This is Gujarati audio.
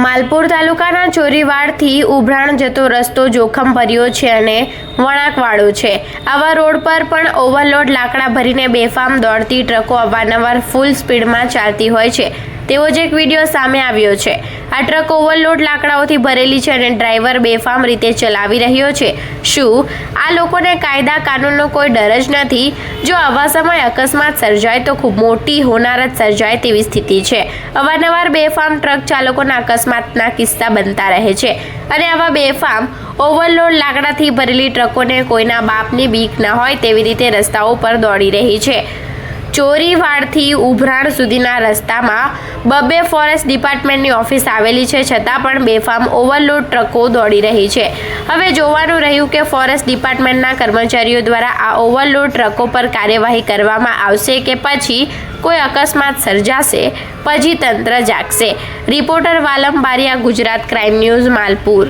માલપુર તાલુકાના ચોરીવાડથી ઉભરાણ જતો રસ્તો જોખમભર્યો છે અને વળાંકવાળો છે। આવા રોડ પર પણ ઓવરલોડ લાકડા ભરીને બેફામ દોડતી ટ્રકો અવારનવાર ફૂલ સ્પીડમાં ચાલતી હોય છે તેવો જ એક વિડીયો સામે આવ્યો છે। આ ટ્રક ઓવરલોડ લાકડાઓથી ભરેલી છે અને ડ્રાઈવર બેફામ રીતે ચલાવી રહ્યો છે। શું આ લોકોને કાયદા કાનૂનનો કોઈ ડર જ નથી? જો આવા સમયે અકસ્માત સર્જાય તો ખૂબ મોટી હોનારત સર્જાય તેવી સ્થિતિ છે। અવારનવાર બેફામ ટ્રક ચાલકોના અકસ્માતના કિસ્સા બનતા રહે છે અને આવા બેફામ ઓવરલોડ લાકડાથી ભરેલી ટ્રકોને કોઈના બાપની બીક ન હોય તેવી રીતે રસ્તાઓ પર દોડી રહી છે। ચોરીવાડથી ઉભરાણ સુધીના રસ્તામાં બબ્બે ફોરેસ્ટ ડિપાર્ટમેન્ટની ઓફિસ આવેલી છે, છતાં પણ બેફામ ઓવરલોડ ટ્રકો દોડી રહી છે। હવે જોવાનું રહ્યું કે ફોરેસ્ટ ડિપાર્ટમેન્ટના કર્મચારીઓ દ્વારા આ ઓવરલોડ ટ્રકો પર કાર્યવાહી કરવામાં આવશે કે પછી કોઈ અકસ્માત સર્જાશે, પછી તંત્ર જાગશે। રિપોર્ટર વાલમ બારિયા, ગુજરાત ક્રાઇમ ન્યૂઝ, માલપુર।